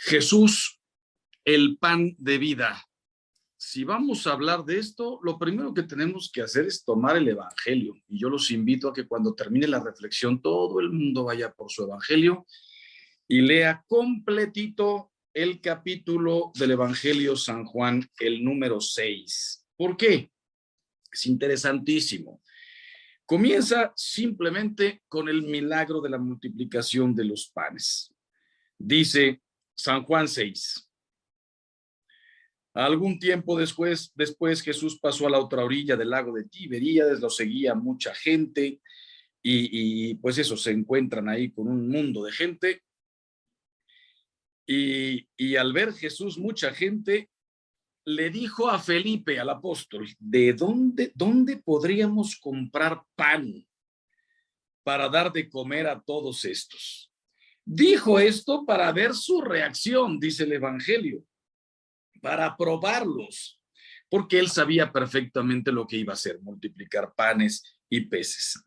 Jesús, el pan de vida. Si vamos a hablar de esto, lo primero que tenemos que hacer es tomar el evangelio. Y yo los invito a que cuando termine la reflexión, todo el mundo vaya por su evangelio y lea completito el capítulo del Evangelio San Juan, el número 6. ¿Por qué? Es interesantísimo. Comienza simplemente con el milagro de la multiplicación de los panes. Dice San Juan 6. Algún tiempo después Jesús pasó a la otra orilla del lago de Tiberíades, lo seguía mucha gente y pues eso, se encuentran ahí con un mundo de gente y al ver Jesús mucha gente, le dijo a Felipe, al apóstol, ¿de dónde podríamos comprar pan para dar de comer a todos estos? Dijo esto para ver su reacción, dice el Evangelio, para probarlos, porque él sabía perfectamente lo que iba a hacer, multiplicar panes y peces.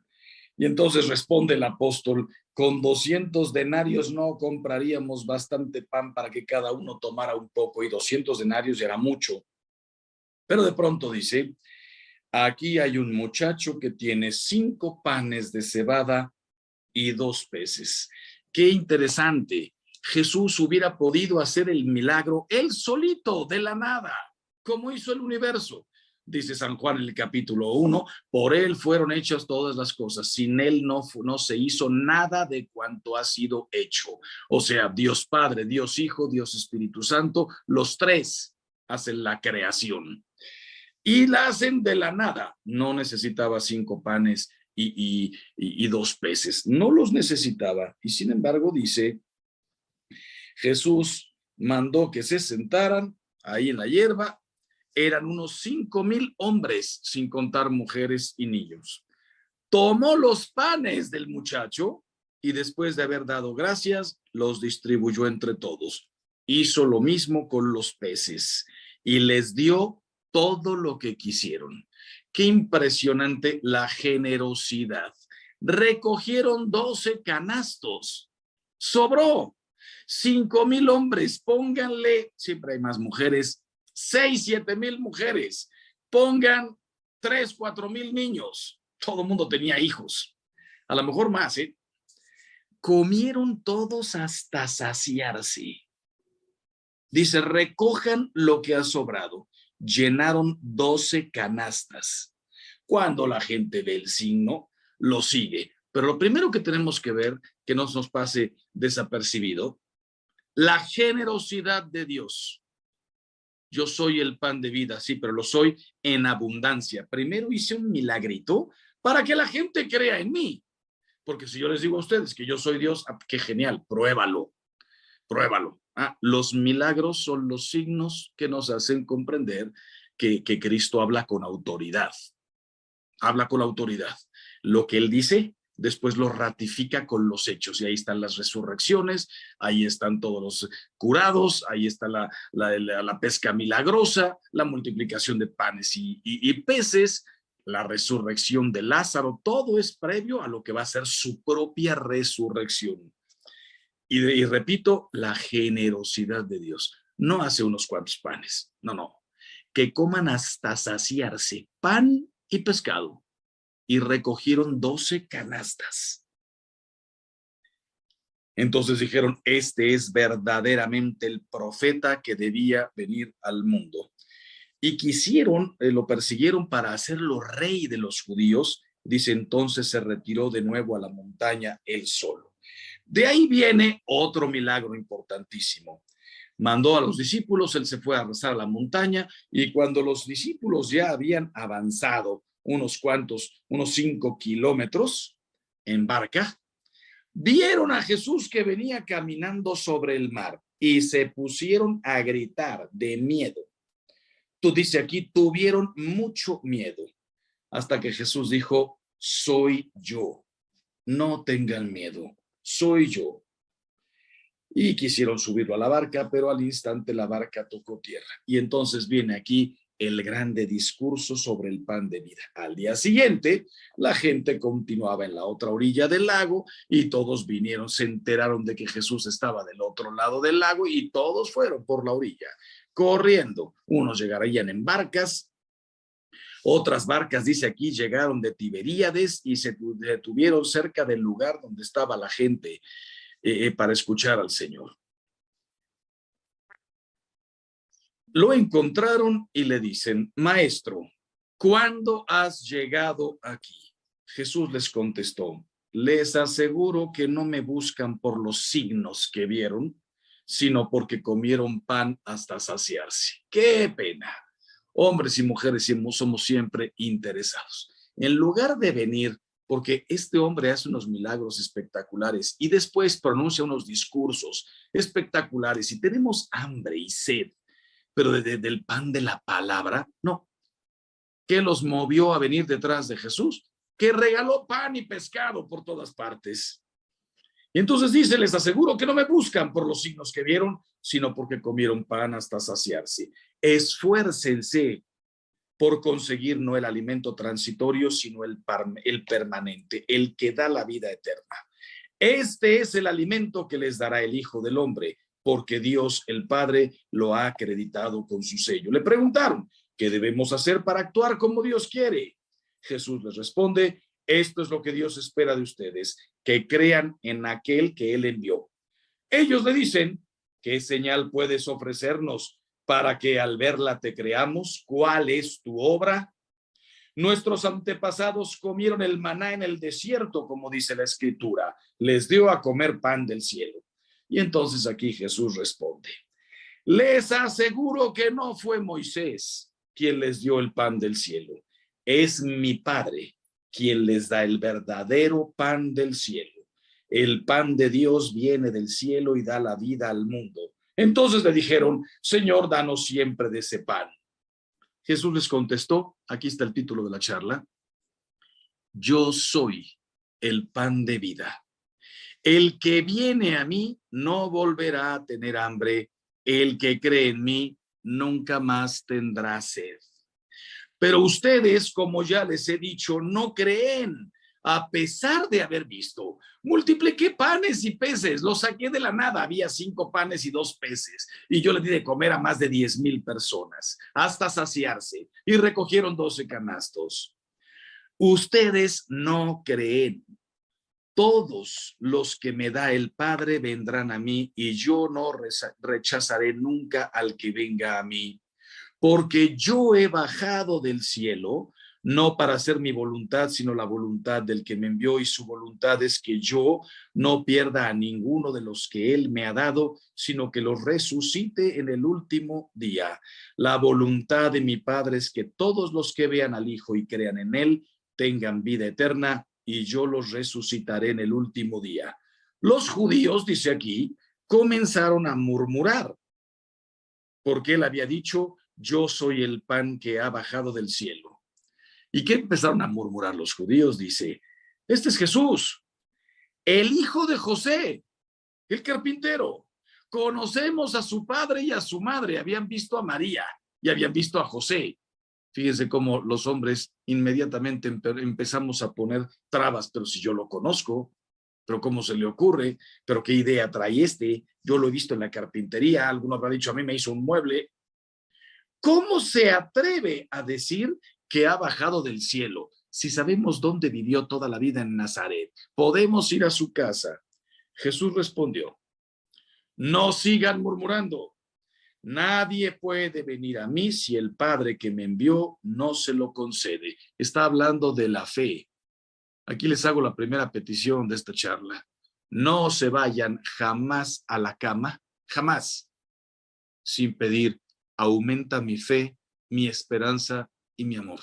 Y entonces responde el apóstol, con 200 denarios no compraríamos bastante pan para que cada uno tomara un poco, y 200 denarios era mucho. Pero de pronto dice, aquí hay un muchacho que tiene 5 panes de cebada y 2 peces. Qué interesante. Jesús hubiera podido hacer el milagro él solito, de la nada, como hizo el universo. Dice San Juan en el capítulo 1, por él fueron hechas todas las cosas, sin él no se hizo nada de cuanto ha sido hecho. O sea, Dios Padre, Dios Hijo, Dios Espíritu Santo, los tres hacen la creación. Y la hacen de la nada. No necesitaba 5 panes y 2 peces. No los necesitaba. Y sin embargo dice, Jesús mandó que se sentaran ahí en la hierba. Eran unos 5,000 hombres, sin contar mujeres y niños. Tomó los panes del muchacho y después de haber dado gracias, los distribuyó entre todos. Hizo lo mismo con los peces y les dio todo lo que quisieron. Qué impresionante la generosidad. Recogieron 12 canastos. Sobró. 5,000 hombres, pónganle, siempre hay más mujeres, 6,000-7,000 mujeres, pongan 3,000-4,000 niños. Todo el mundo tenía hijos. A lo mejor más, ¿eh? Comieron todos hasta saciarse. Dice, recojan lo que ha sobrado. Llenaron 12 canastas. Cuando la gente ve el signo, lo sigue. Pero lo primero que tenemos que ver, que no nos pase desapercibido, la generosidad de Dios. Yo soy el pan de vida, sí, pero lo soy en abundancia. Primero hice un milagrito para que la gente crea en mí. Porque si yo les digo a ustedes que yo soy Dios, qué genial, pruébalo. Los milagros son los signos que nos hacen comprender que Cristo habla con autoridad. Habla con autoridad. Lo que él dice, después lo ratifica con los hechos. Y ahí están las resurrecciones, ahí están todos los curados, ahí está la pesca milagrosa, la multiplicación de panes y peces, la resurrección de Lázaro. Todo es previo a lo que va a ser su propia resurrección. Y repito, la generosidad de Dios. No hace unos cuantos panes, no. Que coman hasta saciarse, pan y pescado. Y recogieron 12 canastas. Entonces dijeron, este es verdaderamente el profeta que debía venir al mundo. Y lo persiguieron para hacerlo rey de los judíos. Dice, entonces se retiró de nuevo a la montaña él solo. De ahí viene otro milagro importantísimo. Mandó a los discípulos, él se fue a rezar a la montaña y cuando los discípulos ya habían avanzado unos 5 kilómetros en barca, vieron a Jesús que venía caminando sobre el mar y se pusieron a gritar de miedo. Tú dice aquí, tuvieron mucho miedo hasta que Jesús dijo, soy yo, no tengan miedo. Soy yo. Y quisieron subirlo a la barca, pero al instante la barca tocó tierra. Y entonces viene aquí el grande discurso sobre el pan de vida. Al día siguiente, la gente continuaba en la otra orilla del lago y todos vinieron, se enteraron de que Jesús estaba del otro lado del lago y todos fueron por la orilla, corriendo. Unos llegarían en barcas, otras barcas, dice aquí, llegaron de Tiberíades y se detuvieron cerca del lugar donde estaba la gente para escuchar al Señor. Lo encontraron y le dicen: Maestro, ¿cuándo has llegado aquí? Jesús les contestó: les aseguro que no me buscan por los signos que vieron, sino porque comieron pan hasta saciarse. ¡Qué pena! Hombres y mujeres somos siempre interesados. En lugar de venir, porque este hombre hace unos milagros espectaculares y después pronuncia unos discursos espectaculares y tenemos hambre y sed, pero del pan de la palabra, no. ¿Qué los movió a venir detrás de Jesús? Que regaló pan y pescado por todas partes. Y entonces dice: les aseguro que no me buscan por los signos que vieron, sino porque comieron pan hasta saciarse. Esfuércense por conseguir no el alimento transitorio, sino el permanente, el que da la vida eterna. Este es el alimento que les dará el Hijo del Hombre, porque Dios el Padre lo ha acreditado con su sello. Le preguntaron: ¿qué debemos hacer para actuar como Dios quiere? Jesús les responde: esto es lo que Dios espera de ustedes, que crean en aquel que Él envió. Ellos le dicen: ¿qué señal puedes ofrecernos para que al verla te creamos? ¿Cuál es tu obra? Nuestros antepasados comieron el maná en el desierto, como dice la Escritura. Les dio a comer pan del cielo. Y entonces aquí Jesús responde: les aseguro que no fue Moisés quien les dio el pan del cielo. Es mi Padre quien les da el verdadero pan del cielo. El pan de Dios viene del cielo y da la vida al mundo. Entonces le dijeron: Señor, danos siempre de ese pan. Jesús les contestó, aquí está el título de la charla: yo soy el pan de vida. El que viene a mí no volverá a tener hambre. El que cree en mí nunca más tendrá sed. Pero ustedes, como ya les he dicho, no creen, a pesar de haber visto. Multipliqué panes y peces, los saqué de la nada. Había 5 panes y 2 peces, y yo le di de comer a más de 10,000 personas, hasta saciarse, y recogieron 12 canastos. Ustedes no creen. Todos los que me da el Padre vendrán a mí, y yo no rechazaré nunca al que venga a mí. Porque yo he bajado del cielo, no para hacer mi voluntad, sino la voluntad del que me envió, y su voluntad es que yo no pierda a ninguno de los que él me ha dado, sino que los resucite en el último día. La voluntad de mi Padre es que todos los que vean al Hijo y crean en él tengan vida eterna, y yo los resucitaré en el último día. Los judíos, dice aquí, comenzaron a murmurar, porque él había dicho: yo soy el pan que ha bajado del cielo. ¿Y qué empezaron a murmurar los judíos? Dice: este es Jesús, el hijo de José, el carpintero. Conocemos a su padre y a su madre. Habían visto a María y habían visto a José. Fíjense cómo los hombres inmediatamente empezamos a poner trabas. Pero si yo lo conozco, pero ¿cómo se le ocurre? ¿Pero qué idea trae este? Yo lo he visto en la carpintería. Alguno habrá dicho: a mí me hizo un mueble. ¿Cómo se atreve a decir que ha bajado del cielo? Si sabemos dónde vivió toda la vida, en Nazaret, podemos ir a su casa. Jesús respondió: no sigan murmurando. Nadie puede venir a mí si el Padre que me envió no se lo concede. Está hablando de la fe. Aquí les hago la primera petición de esta charla: no se vayan jamás a la cama, jamás, sin pedir: aumenta mi fe, mi esperanza y mi amor.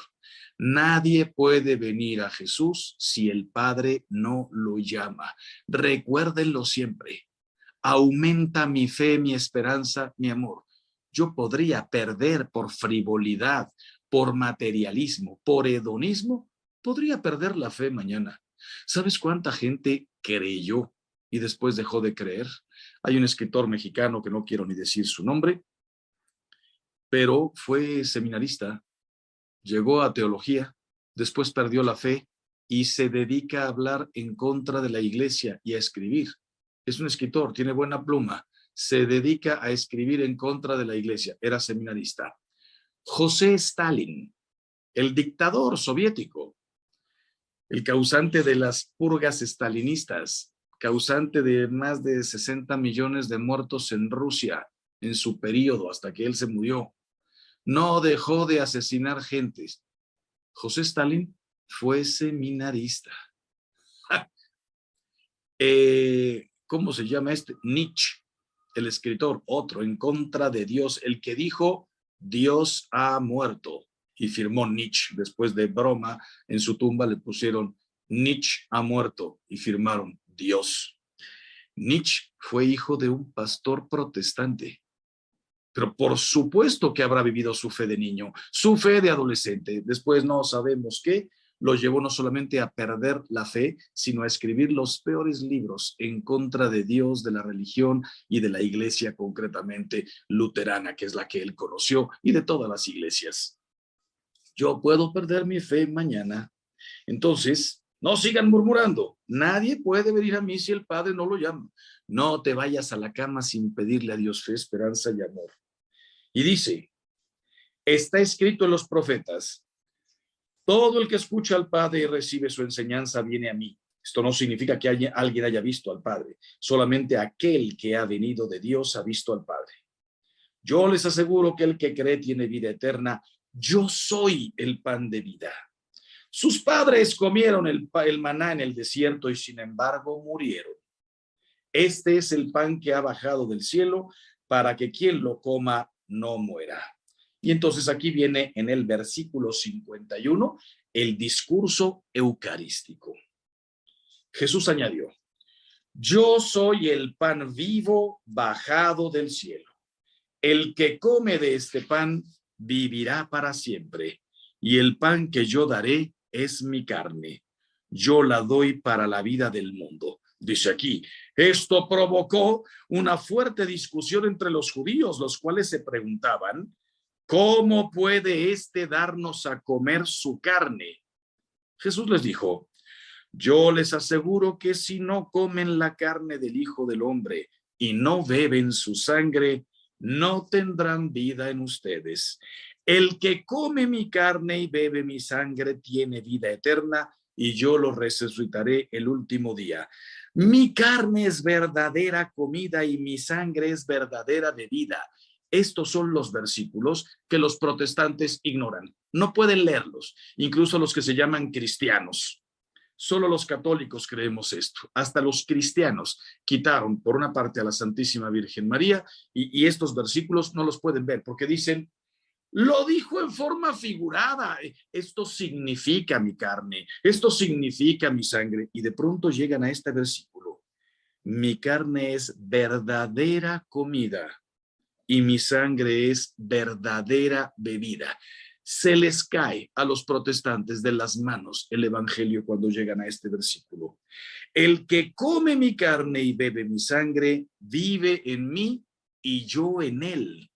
Nadie puede venir a Jesús si el Padre no lo llama. Recuérdenlo siempre: aumenta mi fe, mi esperanza, mi amor. Yo podría perder por frivolidad, por materialismo, por hedonismo, podría perder la fe mañana. ¿Sabes cuánta gente creyó y después dejó de creer? Hay un escritor mexicano que no quiero ni decir su nombre, pero fue seminarista, llegó a teología, después perdió la fe y se dedica a hablar en contra de la iglesia y a escribir. Es un escritor, tiene buena pluma, se dedica a escribir en contra de la iglesia, era seminarista. José Stalin, el dictador soviético, el causante de las purgas stalinistas, causante de más de 60 millones de muertos en Rusia en su periodo hasta que él se murió, no dejó de asesinar gentes. José Stalin fue seminarista. ¿Cómo se llama este? Nietzsche, el escritor, otro, en contra de Dios, el que dijo, Dios ha muerto, y firmó Nietzsche. Después de broma, en su tumba le pusieron, Nietzsche ha muerto, y firmaron, Dios. Nietzsche fue hijo de un pastor protestante, pero por supuesto que habrá vivido su fe de niño, su fe de adolescente. Después no sabemos qué, lo llevó no solamente a perder la fe, sino a escribir los peores libros en contra de Dios, de la religión y de la iglesia, concretamente luterana, que es la que él conoció, y de todas las iglesias. Yo puedo perder mi fe mañana. Entonces, no sigan murmurando. Nadie puede venir a mí si el Padre no lo llama. No te vayas a la cama sin pedirle a Dios fe, esperanza y amor. Y dice, está escrito en los profetas, todo el que escucha al Padre y recibe su enseñanza viene a mí. Esto no significa que alguien haya visto al Padre, solamente aquel que ha venido de Dios ha visto al Padre. Yo les aseguro que el que cree tiene vida eterna. Yo soy el pan de vida. Sus padres comieron el maná en el desierto y sin embargo murieron. Este es el pan que ha bajado del cielo para que quien lo coma no muera. Y entonces aquí viene en el versículo 51 el discurso eucarístico. Jesús añadió, yo soy el pan vivo bajado del cielo. El que come de este pan vivirá para siempre, y el pan que yo daré es mi carne. Yo la doy para la vida del mundo. Dice aquí, esto provocó una fuerte discusión entre los judíos, los cuales se preguntaban, ¿cómo puede éste darnos a comer su carne? Jesús les dijo, yo les aseguro que si no comen la carne del Hijo del Hombre y no beben su sangre, no tendrán vida en ustedes. El que come mi carne y bebe mi sangre tiene vida eterna y yo lo resucitaré el último día. Mi carne es verdadera comida y mi sangre es verdadera bebida. Estos son los versículos que los protestantes ignoran. No pueden leerlos, incluso los que se llaman cristianos. Solo los católicos creemos esto. Hasta los cristianos quitaron por una parte a la Santísima Virgen María y estos versículos no los pueden ver porque dicen, lo dijo en forma figurada. Esto significa mi carne, esto significa mi sangre. Y de pronto llegan a este versículo. Mi carne es verdadera comida y mi sangre es verdadera bebida. Se les cae a los protestantes de las manos el evangelio cuando llegan a este versículo. El que come mi carne y bebe mi sangre vive en mí y yo en él.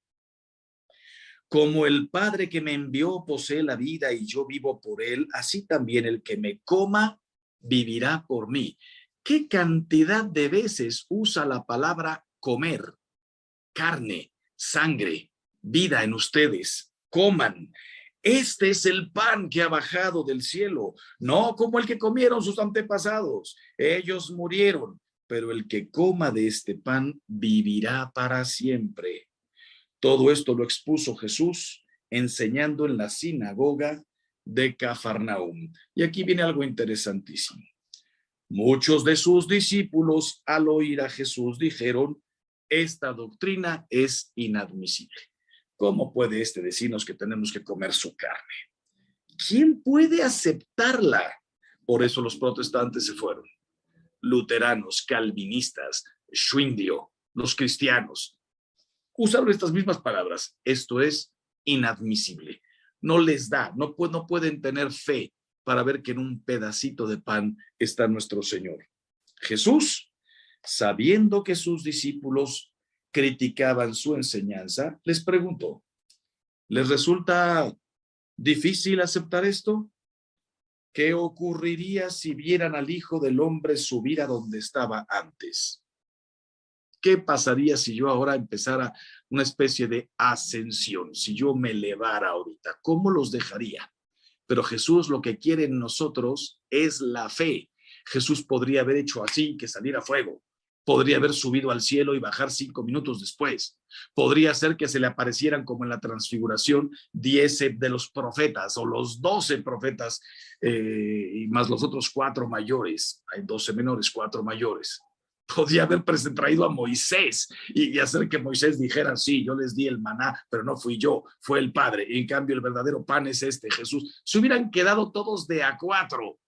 Como el Padre que me envió posee la vida y yo vivo por él, así también el que me coma vivirá por mí. ¿Qué cantidad de veces usa la palabra comer? Carne, sangre, vida en ustedes. Coman. Este es el pan que ha bajado del cielo, no como el que comieron sus antepasados. Ellos murieron, pero el que coma de este pan vivirá para siempre. Todo esto lo expuso Jesús enseñando en la sinagoga de Cafarnaúm. Y aquí viene algo interesantísimo. Muchos de sus discípulos al oír a Jesús dijeron, esta doctrina es inadmisible. ¿Cómo puede decirnos que tenemos que comer su carne? ¿Quién puede aceptarla? Por eso los protestantes se fueron. Luteranos, calvinistas, Zwinglio, los cristianos, usaron estas mismas palabras. Esto es inadmisible. No les da, no pueden tener fe para ver que en un pedacito de pan está nuestro Señor. Jesús, sabiendo que sus discípulos criticaban su enseñanza, les preguntó, ¿Les resulta difícil aceptar esto? ¿Qué ocurriría si vieran al Hijo del Hombre subir a donde estaba antes? ¿Qué pasaría si yo ahora empezara una especie de ascensión? Si yo me elevara ahorita, ¿cómo los dejaría? Pero Jesús lo que quiere en nosotros es la fe. Jesús podría haber hecho así, que saliera fuego. Podría haber subido al cielo y bajar 5 minutos después. Podría ser que se le aparecieran como en la transfiguración 10 de los profetas o los 12 profetas y más los otros 4 mayores. Hay 12 menores, 4 mayores. Podía haber traído a Moisés y hacer que Moisés dijera, sí, yo les di el maná, pero no fui yo, fue el Padre. En cambio, el verdadero pan es este, Jesús. Se hubieran quedado todos de a 4.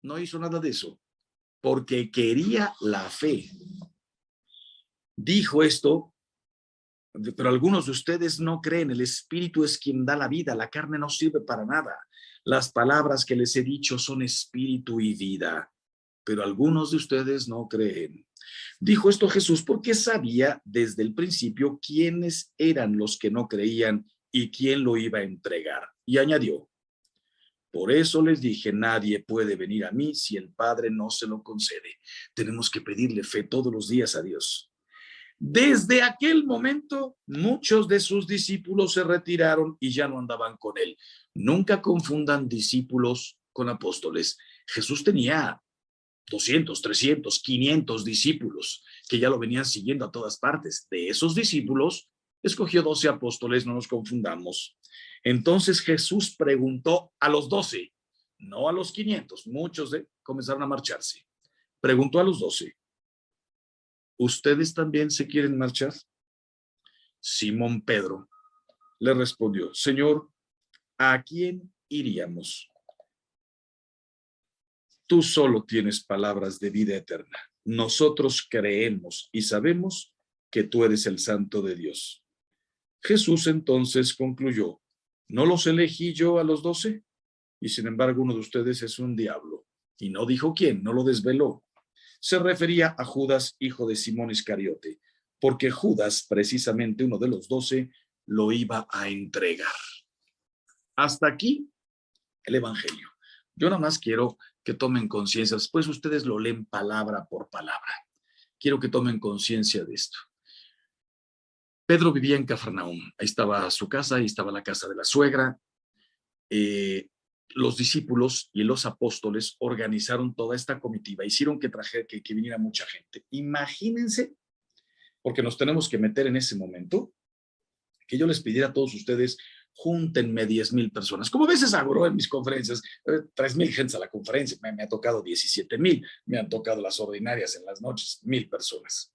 No hizo nada de eso, porque quería la fe. Dijo esto, pero algunos de ustedes no creen. El Espíritu es quien da la vida, la carne no sirve para nada. Las palabras que les he dicho son espíritu y vida, pero algunos de ustedes no creen. Dijo esto Jesús porque sabía desde el principio quiénes eran los que no creían y quién lo iba a entregar. Y añadió, por eso les dije, nadie puede venir a mí si el Padre no se lo concede. Tenemos que pedirle fe todos los días a Dios. Desde aquel momento, muchos de sus discípulos se retiraron y ya no andaban con él. Nunca confundan discípulos con apóstoles. Jesús tenía 200, 300, 500 discípulos que ya lo venían siguiendo a todas partes. De esos discípulos, escogió 12 apóstoles, no nos confundamos. Entonces Jesús preguntó a los 12, no a los 500, muchos comenzaron a marcharse. Preguntó a los 12, ¿ustedes también se quieren marchar? Simón Pedro le respondió, Señor, ¿a quién iríamos? Tú solo tienes palabras de vida eterna. Nosotros creemos y sabemos que tú eres el Santo de Dios. Jesús entonces concluyó, ¿no los elegí yo a los 12? Y sin embargo uno de ustedes es un diablo. Y no dijo quién, no lo desveló. Se refería a Judas, hijo de Simón Iscariote, porque Judas, precisamente uno de los 12, lo iba a entregar. Hasta aquí el Evangelio. Yo nada más quiero que tomen conciencia, después ustedes lo leen palabra por palabra. Quiero que tomen conciencia de esto. Pedro vivía en Cafarnaúm, ahí estaba su casa, ahí estaba la casa de la suegra. Los discípulos y los apóstoles organizaron toda esta comitiva, hicieron que viniera mucha gente. Imagínense, porque nos tenemos que meter en ese momento, que yo les pidiera a todos ustedes, júntenme 10,000 personas. Como a veces hago en mis conferencias, 3,000 gentes a la conferencia, me ha tocado 17,000, me han tocado las ordinarias en las noches, 1,000 personas.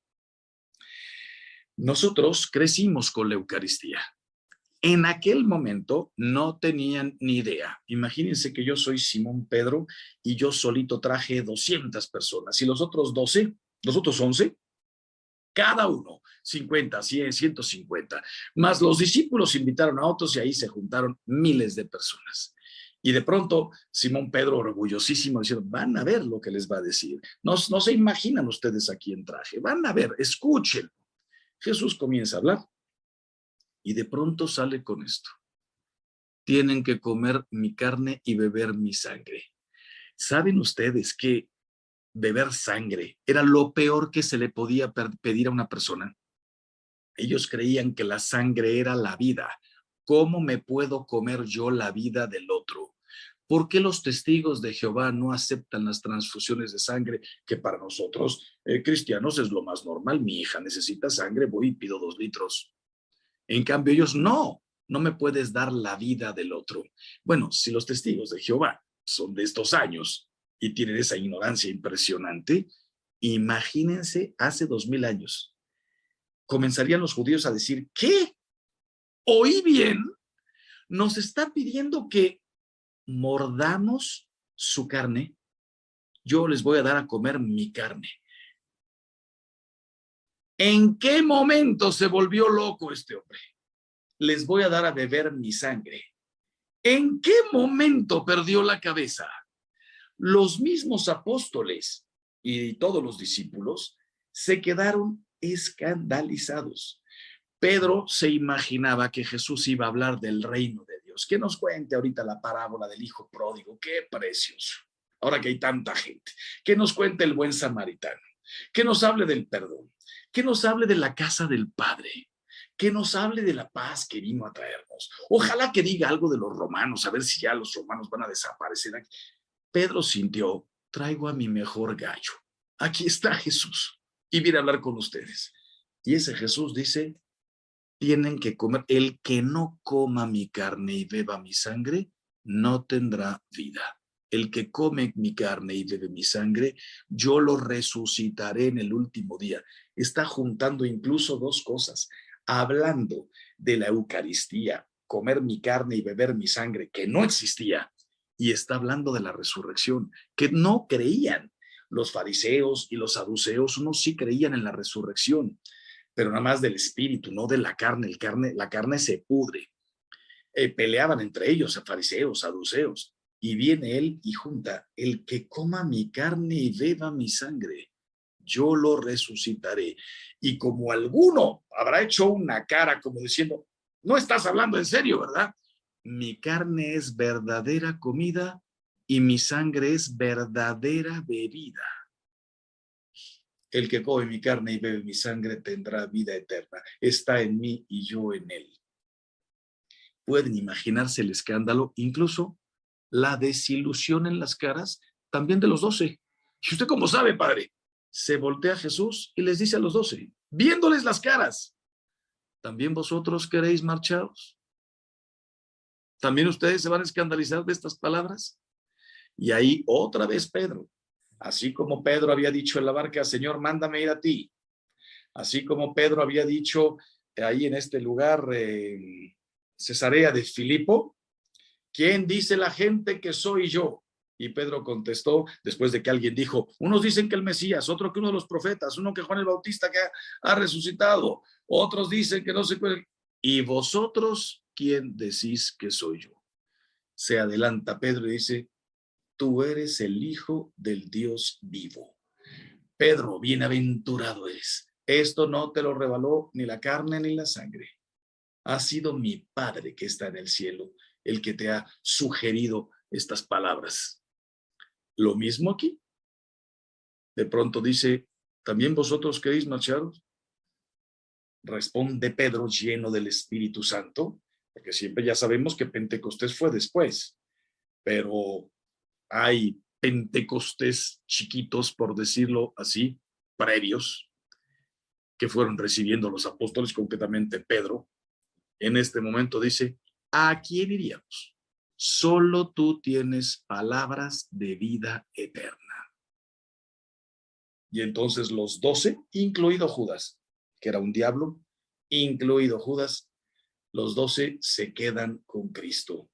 Nosotros crecimos con la Eucaristía. En aquel momento no tenían ni idea. Imagínense que yo soy Simón Pedro y yo solito traje 200 personas y los otros 12, los otros 11, cada uno 50, 100, 150. Más los discípulos invitaron a otros y ahí se juntaron miles de personas. Y de pronto Simón Pedro, orgullosísimo, diciendo, van a ver lo que les va a decir. No se imaginan ustedes a quién traje. Van a ver, escuchen. Jesús comienza a hablar y de pronto sale con esto. Tienen que comer mi carne y beber mi sangre. ¿Saben ustedes que beber sangre era lo peor que se le podía pedir a una persona? Ellos creían que la sangre era la vida. ¿Cómo me puedo comer yo la vida del otro? ¿Por qué los testigos de Jehová no aceptan las transfusiones de sangre que para nosotros cristianos es lo más normal? Mi hija necesita sangre, voy y pido 2 litros. En cambio ellos no me puedes dar la vida del otro. Bueno, si los testigos de Jehová son de estos años y tienen esa ignorancia impresionante, imagínense hace 2,000 años. Comenzarían los judíos a decir, ¿qué? ¿Oí bien? Nos está pidiendo que mordamos su carne. Yo les voy a dar a comer mi carne. ¿En qué momento se volvió loco este hombre? Les voy a dar a beber mi sangre. ¿En qué momento perdió la cabeza? Los mismos apóstoles y todos los discípulos se quedaron escandalizados. Pedro se imaginaba que Jesús iba a hablar del reino de Dios. Que nos cuente ahorita la parábola del hijo pródigo. Qué precioso. Ahora que hay tanta gente. Que nos cuente el buen samaritano. Que nos hable del perdón. Que nos hable de la casa del Padre. Que nos hable de la paz que vino a traernos. Ojalá que diga algo de los romanos, a ver si ya los romanos van a desaparecer aquí. Pedro sintió, traigo a mi mejor gallo. Aquí está Jesús y viene a hablar con ustedes. Y ese Jesús dice, tienen que comer. El que no coma mi carne y beba mi sangre, no tendrá vida. El que come mi carne y bebe mi sangre, yo lo resucitaré en el último día. Está juntando incluso dos cosas. Hablando de la Eucaristía, comer mi carne y beber mi sangre, que no existía, y está hablando de la resurrección, que no creían. Los fariseos y los saduceos, unos sí creían en la resurrección, pero nada más del espíritu, no de la carne. La carne se pudre. Peleaban entre ellos, fariseos, saduceos, y viene él y junta, el que coma mi carne y beba mi sangre, yo lo resucitaré. Y como alguno habrá hecho una cara como diciendo, no estás hablando en serio, ¿verdad? Mi carne es verdadera comida y mi sangre es verdadera bebida. El que come mi carne y bebe mi sangre tendrá vida eterna. Está en mí y yo en él. Pueden imaginarse el escándalo, incluso la desilusión en las caras también de los 12. ¿Y usted cómo sabe, padre? Se voltea a Jesús y les dice a los 12, viéndoles las caras, ¿también vosotros queréis marcharos? ¿También ustedes se van a escandalizar de estas palabras? Y ahí otra vez Pedro, así como Pedro había dicho en la barca, Señor, mándame ir a ti. Así como Pedro había dicho ahí en este lugar, Cesarea de Filipo, ¿quién dice la gente que soy yo? Y Pedro contestó, después de que alguien dijo, unos dicen que el Mesías, otro que uno de los profetas, uno que Juan el Bautista que ha resucitado, otros dicen que no sé cuál. ¿Y vosotros quién decís que soy yo? Se adelanta Pedro y dice, tú eres el Hijo del Dios vivo. Pedro, bienaventurado eres. Esto no te lo reveló ni la carne ni la sangre. Ha sido mi Padre que está en el cielo el que te ha sugerido estas palabras. Lo mismo aquí. De pronto dice, ¿también vosotros queréis marcharos? Responde Pedro lleno del Espíritu Santo, porque siempre ya sabemos que Pentecostés fue después, pero hay Pentecostés chiquitos, por decirlo así, previos, que fueron recibiendo los apóstoles, concretamente Pedro. En este momento dice, ¿a quién iríamos? Solo tú tienes palabras de vida eterna. Y entonces los 12, incluido Judas, que era un diablo, incluido Judas, los 12 se quedan con Cristo.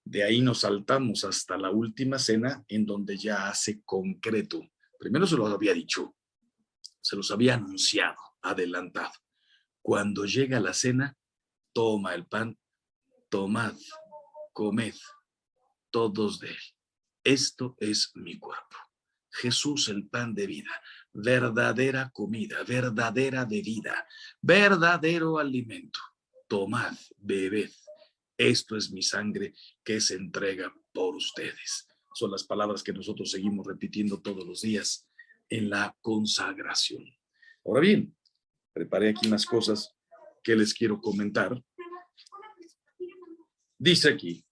De ahí nos saltamos hasta la última cena, en donde ya hace concreto. Primero se los había dicho, se los había anunciado, adelantado. Cuando llega la cena, toma el pan, tomad, comed, todos de él. Esto es mi cuerpo. Jesús, el pan de vida, verdadera comida, verdadera bebida, verdadero alimento. Tomad, bebed. Esto es mi sangre que se entrega por ustedes. Son las palabras que nosotros seguimos repitiendo todos los días en la consagración. Ahora bien, preparé aquí unas cosas que les quiero comentar. Dice aquí,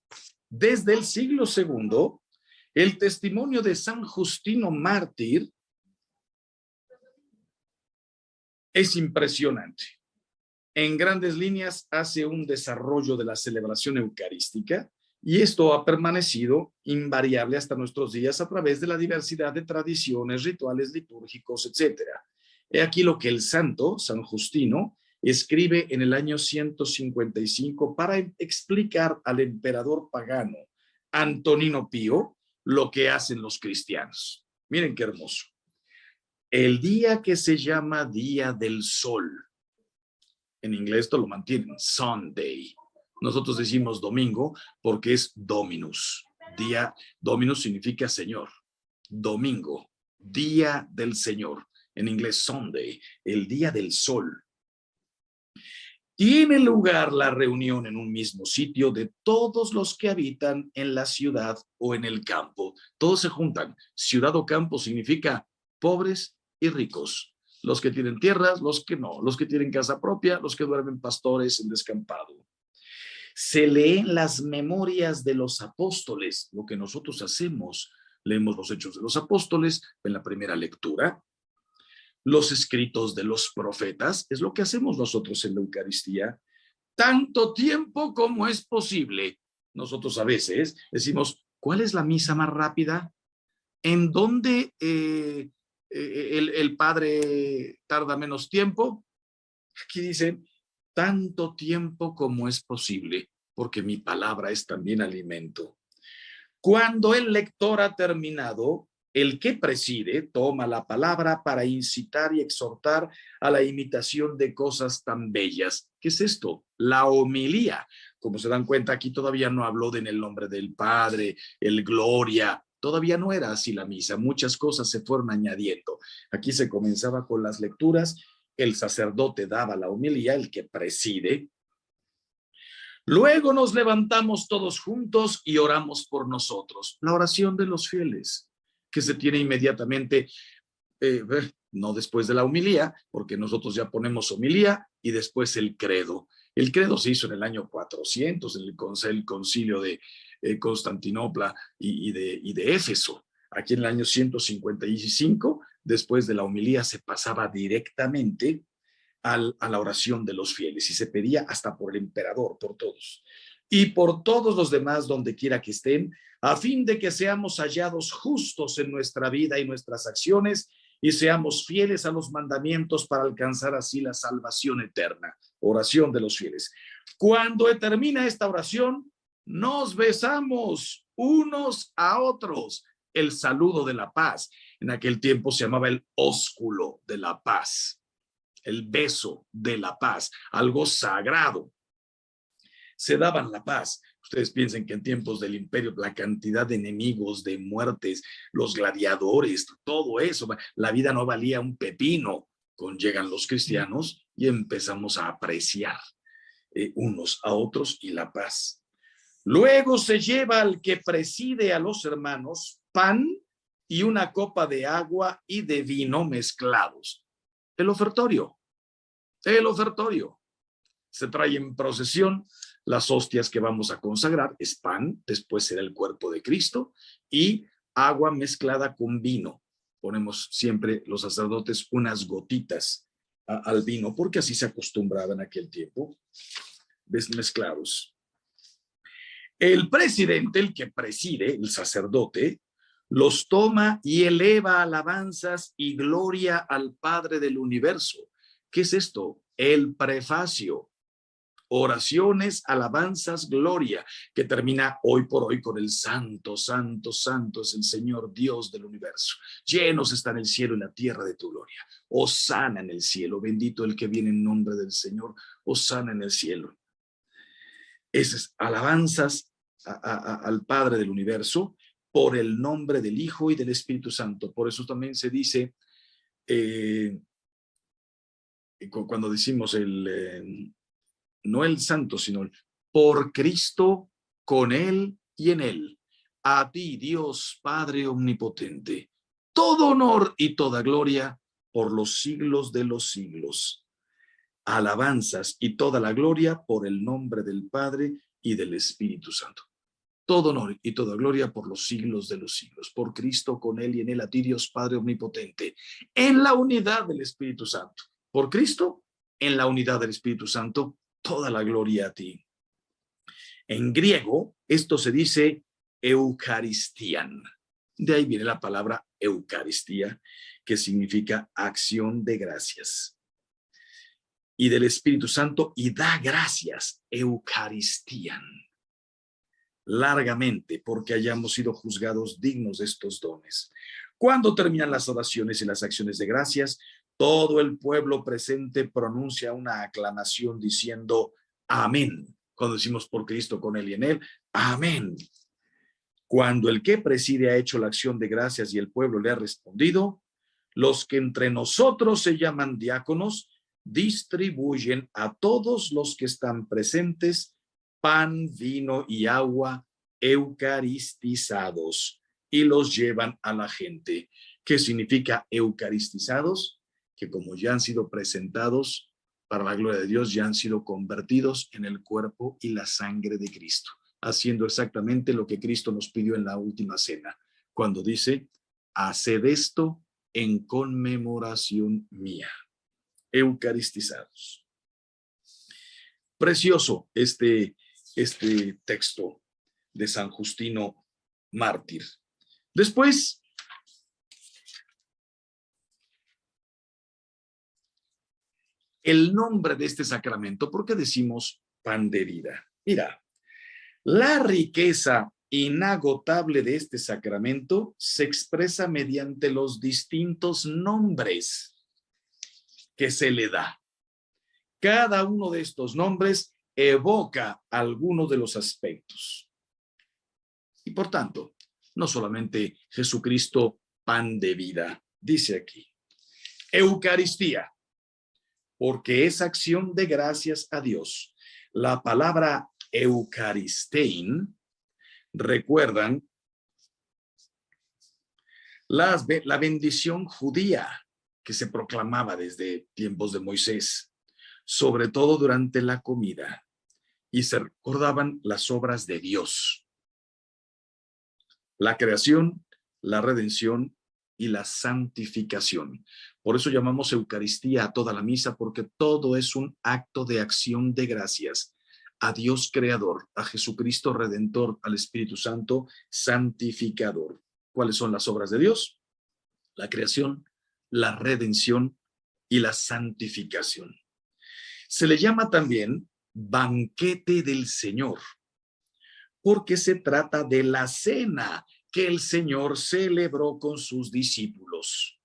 desde el siglo II, el testimonio de San Justino Mártir es impresionante. En grandes líneas hace un desarrollo de la celebración eucarística y esto ha permanecido invariable hasta nuestros días a través de la diversidad de tradiciones, rituales litúrgicos, etc. He aquí lo que el santo, San Justino, escribe en el año 155 para explicar al emperador pagano Antonino Pío lo que hacen los cristianos. Miren qué hermoso. El día que se llama Día del Sol, en inglés esto lo mantienen, Sunday. Nosotros decimos domingo porque es Dominus. Día, Dominus significa Señor. Domingo, Día del Señor. En inglés Sunday, el Día del Sol. tiene lugar la reunión en un mismo sitio de todos los que habitan en la ciudad o en el campo. Todos se juntan. Ciudad o campo significa pobres y ricos. Los que tienen tierras, los que no. Los que tienen casa propia, los que duermen pastores en descampado. Se leen las memorias de los apóstoles, lo que nosotros hacemos. Leemos los Hechos de los Apóstoles en la primera lectura. Los escritos de los profetas, es lo que hacemos nosotros en la Eucaristía, tanto tiempo como es posible. Nosotros a veces decimos, ¿cuál es la misa más rápida? ¿En dónde el Padre tarda menos tiempo? Aquí dicen, tanto tiempo como es posible, porque mi palabra es también alimento. Cuando el lector ha terminado, el que preside toma la palabra para incitar y exhortar a la imitación de cosas tan bellas. ¿Qué es esto? La homilía. Como se dan cuenta, aquí todavía no habló en el nombre del Padre, el Gloria. Todavía no era así la misa. Muchas cosas se fueron añadiendo. Aquí se comenzaba con las lecturas. El sacerdote daba la homilía, el que preside. Luego nos levantamos todos juntos y oramos por nosotros. La oración de los fieles, que se tiene inmediatamente, no después de la homilía, porque nosotros ya ponemos homilía y después el credo. El credo se hizo en el año 400, en el concilio de Constantinopla y de Éfeso. Aquí en el año 155, después de la homilía, se pasaba directamente a la oración de los fieles y se pedía hasta por el emperador, por todos y por todos los demás donde quiera que estén, a fin de que seamos hallados justos en nuestra vida y nuestras acciones y seamos fieles a los mandamientos para alcanzar así la salvación eterna. Oración de los fieles. Cuando termina esta oración, nos besamos unos a otros. El saludo de la paz. En aquel tiempo se llamaba el ósculo de la paz. El beso de la paz, algo sagrado. Se daban la paz. Ustedes piensen que en tiempos del imperio, la cantidad de enemigos, de muertes, los gladiadores, todo eso, la vida no valía un pepino. Llegan los cristianos y empezamos a apreciar unos a otros y la paz. Luego se lleva al que preside a los hermanos pan y una copa de agua y de vino mezclados. El ofertorio. El ofertorio. Se trae en procesión las hostias que vamos a consagrar, es pan, después será el cuerpo de Cristo, y agua mezclada con vino. Ponemos siempre los sacerdotes unas gotitas al vino, porque así se acostumbraba en aquel tiempo, mezclados. El presidente, el que preside, el sacerdote, los toma y eleva alabanzas y gloria al Padre del universo. ¿Qué es esto? El prefacio. Oraciones, alabanzas, gloria, que termina hoy por hoy con el santo, santo, santo es el Señor Dios del universo. Llenos están el cielo y la tierra de tu gloria. Hosana en el cielo, bendito el que viene en nombre del Señor. Hosana en el cielo. Esas alabanzas al Padre del universo por el nombre del Hijo y del Espíritu Santo. Por eso también se dice, cuando decimos no el santo, sino el por Cristo, con Él y en Él. A ti, Dios Padre omnipotente, todo honor y toda gloria por los siglos de los siglos. Alabanzas y toda la gloria por el nombre del Padre y del Espíritu Santo. Todo honor y toda gloria por los siglos de los siglos. Por Cristo, con Él y en Él, a ti, Dios Padre omnipotente, en la unidad del Espíritu Santo. Por Cristo, en la unidad del Espíritu Santo, toda la gloria a ti. En griego, esto se dice Eucaristian. De ahí viene la palabra Eucaristía, que significa acción de gracias. Y del Espíritu Santo, y da gracias, Eucaristian. Largamente, porque hayamos sido juzgados dignos de estos dones. Cuando terminan las oraciones y las acciones de gracias, todo el pueblo presente pronuncia una aclamación diciendo amén. Cuando decimos por Cristo, con Él y en Él, amén. Cuando el que preside ha hecho la acción de gracias y el pueblo le ha respondido, los que entre nosotros se llaman diáconos distribuyen a todos los que están presentes pan, vino y agua eucaristizados y los llevan a la gente. ¿Qué significa eucaristizados? Que como ya han sido presentados para la gloria de Dios, ya han sido convertidos en el cuerpo y la sangre de Cristo, haciendo exactamente lo que Cristo nos pidió en la última cena, cuando dice, haced esto en conmemoración mía. Eucaristizados. Precioso este texto de San Justino mártir. Después, el nombre de este sacramento, ¿por qué decimos pan de vida? Mira, la riqueza inagotable de este sacramento se expresa mediante los distintos nombres que se le da. Cada uno de estos nombres evoca alguno de los aspectos. Y por tanto, no solamente Jesucristo, pan de vida, dice aquí. Eucaristía, porque es acción de gracias a Dios. La palabra eucaristein, recuerdan, la bendición judía que se proclamaba desde tiempos de Moisés, sobre todo durante la comida, y se recordaban las obras de Dios, la creación, la redención y la santificación. Por eso llamamos Eucaristía a toda la misa, porque todo es un acto de acción de gracias a Dios Creador, a Jesucristo Redentor, al Espíritu Santo Santificador. ¿Cuáles son las obras de Dios? La creación, la redención y la santificación. Se le llama también banquete del Señor, porque se trata de la cena que el Señor celebró con sus discípulos,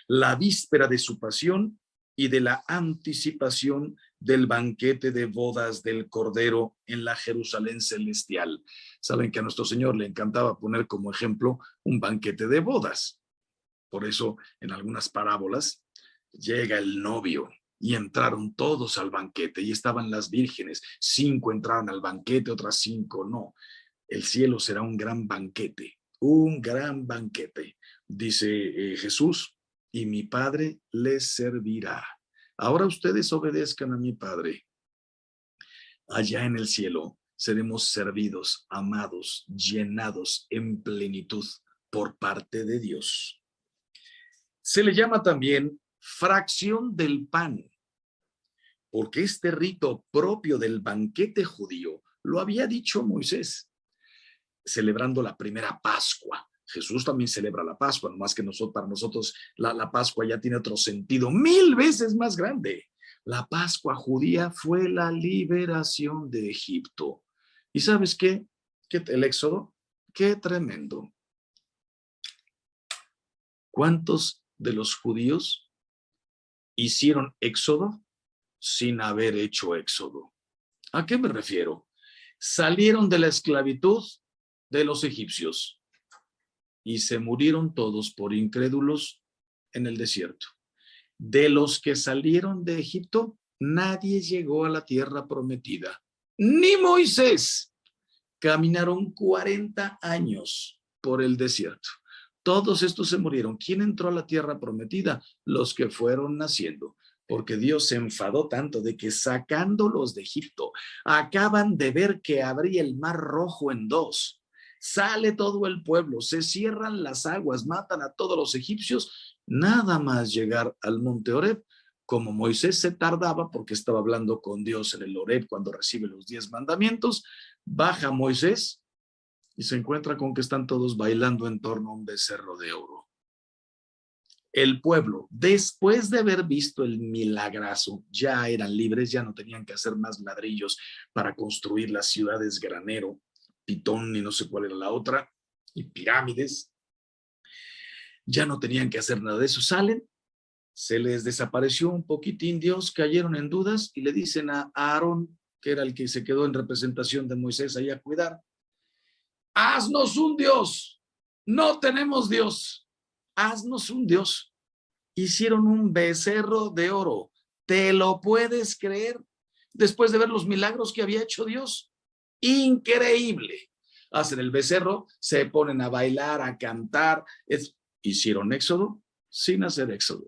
la víspera de su pasión y de la anticipación del banquete de bodas del Cordero en la Jerusalén celestial. Saben que a nuestro Señor le encantaba poner como ejemplo un banquete de bodas. Por eso, en algunas parábolas, llega el novio y entraron todos al banquete y estaban las vírgenes. 5 entraron al banquete, otras 5 no. El cielo será un gran banquete, dice Jesús, y mi Padre les servirá. Ahora ustedes obedezcan a mi Padre. Allá en el cielo seremos servidos, amados, llenados en plenitud por parte de Dios. Se le llama también fracción del pan, porque este rito propio del banquete judío lo había dicho Moisés, celebrando la primera Pascua. Jesús también celebra la Pascua, nomás que para nosotros la Pascua ya tiene otro sentido 1000 veces más grande. La Pascua judía fue la liberación de Egipto. ¿Y sabes qué? El Éxodo, qué tremendo. ¿Cuántos de los judíos hicieron éxodo sin haber hecho éxodo? ¿A qué me refiero? Salieron de la esclavitud de los egipcios y se murieron todos por incrédulos en el desierto. De los que salieron de Egipto, nadie llegó a la tierra prometida, ni Moisés. Caminaron 40 años por el desierto. Todos estos se murieron. ¿Quién entró a la tierra prometida? Los que fueron naciendo, porque Dios se enfadó tanto de que sacándolos de Egipto, acaban de ver que abría el mar rojo en 2. Sale todo el pueblo, se cierran las aguas, matan a todos los egipcios, nada más llegar al monte Horeb. Como Moisés se tardaba porque estaba hablando con Dios en el Horeb cuando recibe los 10 mandamientos, baja Moisés y se encuentra con que están todos bailando en torno a un becerro de oro. El pueblo, después de haber visto el milagrazo, ya eran libres, ya no tenían que hacer más ladrillos para construir las ciudades granero, Pitón y no sé cuál era la otra, y pirámides. Ya no tenían que hacer nada de eso. Salen, se les desapareció un poquitín Dios, cayeron en dudas y le dicen a Aarón, que era el que se quedó en representación de Moisés ahí a cuidar, haznos un Dios, no tenemos Dios, haznos un Dios. Hicieron un becerro de oro, ¿Te lo puedes creer? Después de ver los milagros que había hecho Dios. Increíble. Hacen el becerro, se ponen a bailar, a cantar. ¿Hicieron éxodo? Sin hacer éxodo.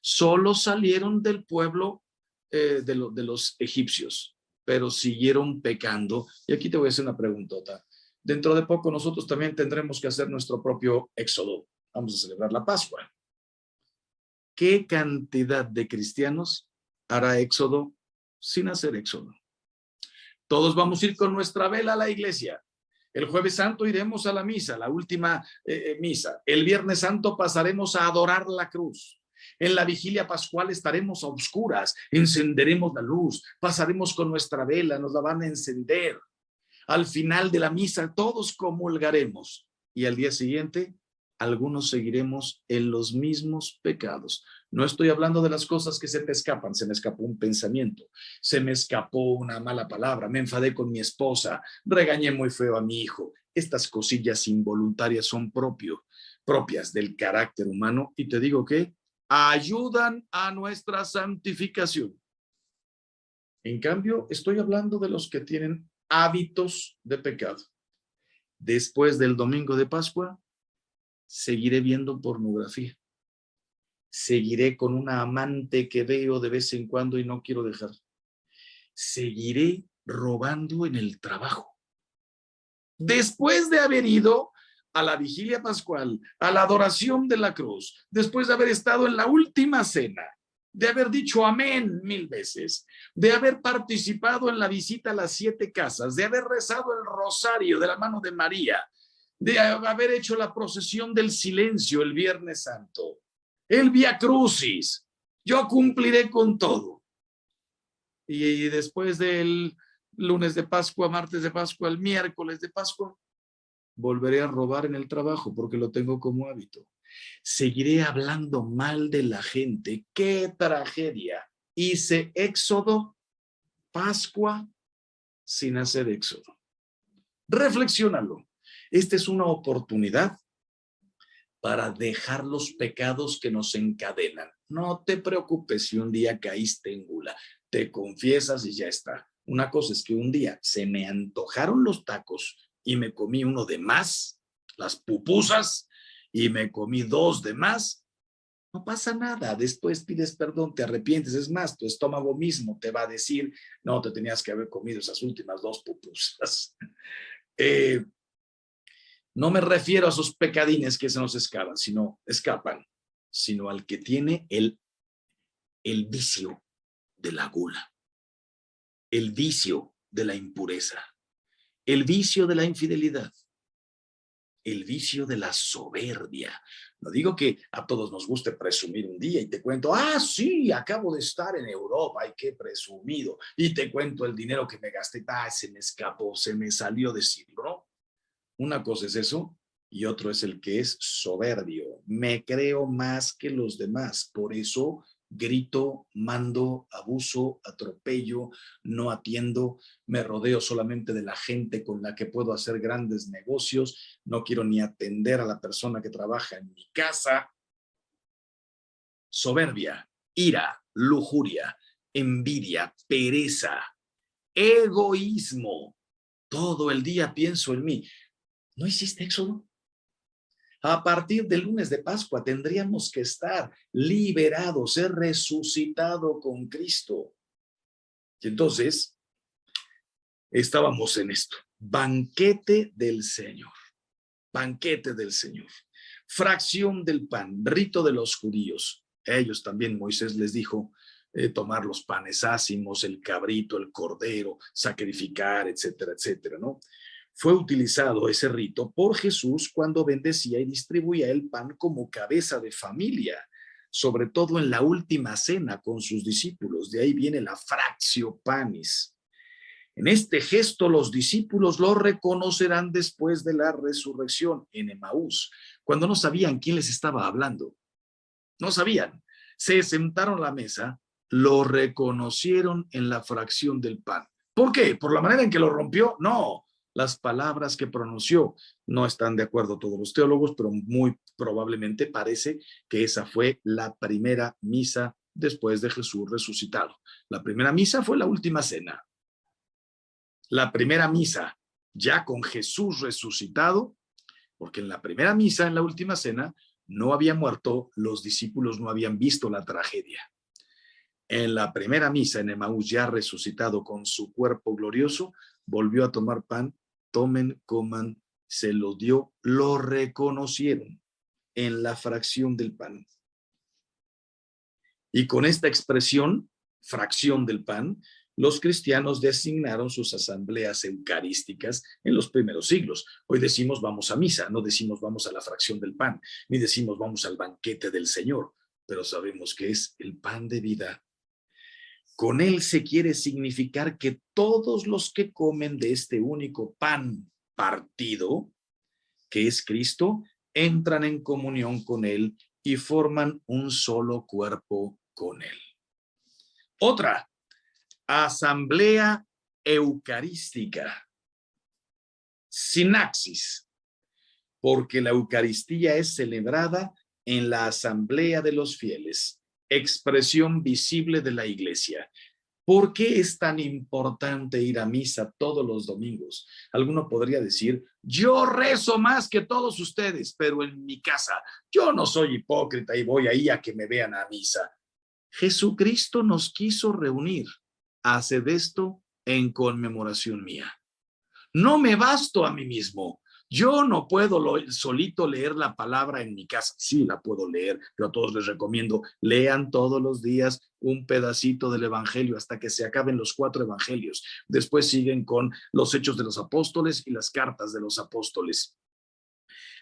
Solo salieron del pueblo de los egipcios, pero siguieron pecando. Y aquí te voy a hacer una preguntota. Dentro de poco nosotros también tendremos que hacer nuestro propio éxodo. Vamos a celebrar la Pascua. ¿Qué cantidad de cristianos hará éxodo sin hacer éxodo? Todos vamos a ir con nuestra vela a la iglesia. El Jueves Santo iremos a la misa, la última misa. El Viernes Santo pasaremos a adorar la cruz. En la vigilia pascual estaremos a oscuras, encenderemos la luz, pasaremos con nuestra vela, nos la van a encender. Al final de la misa todos comulgaremos y al día siguiente algunos seguiremos en los mismos pecados. No estoy hablando de las cosas que se te escapan. Se me escapó un pensamiento, se me escapó una mala palabra, me enfadé con mi esposa, regañé muy feo a mi hijo. Estas cosillas involuntarias son propias del carácter humano y te digo que ayudan a nuestra santificación. En cambio, estoy hablando de los que tienen hábitos de pecado. Después del domingo de Pascua, seguiré viendo pornografía. Seguiré con una amante que veo de vez en cuando y no quiero dejar. Seguiré robando en el trabajo. Después de haber ido a la vigilia pascual, a la adoración de la cruz, después de haber estado en la última cena, de haber dicho amén 1000 veces, de haber participado en la visita a las 7 casas, de haber rezado el rosario de la mano de María, de haber hecho la procesión del silencio el Viernes Santo, el Vía Crucis, yo cumpliré con todo. Y después del lunes de Pascua, martes de Pascua, el miércoles de Pascua, volveré a robar en el trabajo porque lo tengo como hábito. Seguiré hablando mal de la gente. ¡Qué tragedia! Hice éxodo, Pascua, sin hacer éxodo. Reflexiónalo. Esta es una oportunidad para dejar los pecados que nos encadenan. No te preocupes si un día caíste en gula. Te confiesas y ya está. Una cosa es que un día se me antojaron los tacos y me comí uno de más, las pupusas, y me comí 2 de más. No pasa nada. Después pides perdón, te arrepientes. Es más, tu estómago mismo te va a decir, no, te tenías que haber comido esas últimas 2 pupusas. No me refiero a esos pecadines que se nos escapan, sino al que tiene el vicio de la gula, el vicio de la impureza, el vicio de la infidelidad, el vicio de la soberbia. No digo que a todos nos guste presumir un día y te cuento, sí, acabo de estar en Europa, ay, qué presumido, y te cuento el dinero que me gasté, se me escapó, se me salió decirlo, ¿no? Una cosa es eso y otro es el que es soberbio. Me creo más que los demás. Por eso grito, mando, abuso, atropello, no atiendo, me rodeo solamente de la gente con la que puedo hacer grandes negocios. No quiero ni atender a la persona que trabaja en mi casa. Soberbia, ira, lujuria, envidia, pereza, egoísmo. Todo el día pienso en mí. ¿No hiciste éxodo? A partir del lunes de Pascua tendríamos que estar liberados, ser resucitado con Cristo. Y entonces estábamos en esto. Banquete del Señor. Banquete del Señor. Fracción del pan, rito de los judíos. Ellos también, Moisés les dijo, tomar los panes ácimos, el cabrito, el cordero, sacrificar, etcétera, etcétera, ¿no? Fue utilizado ese rito por Jesús cuando bendecía y distribuía el pan como cabeza de familia, sobre todo en la última cena con sus discípulos. De ahí viene la fractio panis. En este gesto los discípulos lo reconocerán después de la resurrección en Emaús, cuando no sabían quién les estaba hablando. No sabían. Se sentaron a la mesa, lo reconocieron en la fracción del pan. ¿Por qué? ¿Por la manera en que lo rompió? No. Las palabras que pronunció. No están de acuerdo todos los teólogos, pero muy probablemente parece que esa fue la primera misa después de Jesús resucitado. La primera misa fue la última cena. La primera misa ya con Jesús resucitado, porque en la primera misa, en la última cena, no había muerto, los discípulos no habían visto la tragedia. En la primera misa en Emaús, ya resucitado con su cuerpo glorioso, volvió a tomar pan, tomen, coman, se lo dio, lo reconocieron en la fracción del pan. Y con esta expresión, fracción del pan, los cristianos designaron sus asambleas eucarísticas en los primeros siglos. Hoy decimos vamos a misa, no decimos vamos a la fracción del pan, ni decimos vamos al banquete del Señor, pero sabemos que es el pan de vida. Con él se quiere significar que todos los que comen de este único pan partido, que es Cristo, entran en comunión con él y forman un solo cuerpo con él. Otra, asamblea eucarística. Sinaxis, porque la Eucaristía es celebrada en la asamblea de los fieles, expresión visible de la iglesia. ¿Por qué es tan importante ir a misa todos los domingos? Alguno podría decir, yo rezo más que todos ustedes, pero en mi casa. Yo no soy hipócrita y voy ahí a que me vean a misa. Jesucristo nos quiso reunir. Haced esto en conmemoración mía. No me basto a mí mismo. Yo no puedo solito leer la palabra en mi casa. Sí, la puedo leer, pero a todos les recomiendo, lean todos los días un pedacito del Evangelio hasta que se acaben los 4 evangelios. Después siguen con los Hechos de los Apóstoles y las cartas de los apóstoles.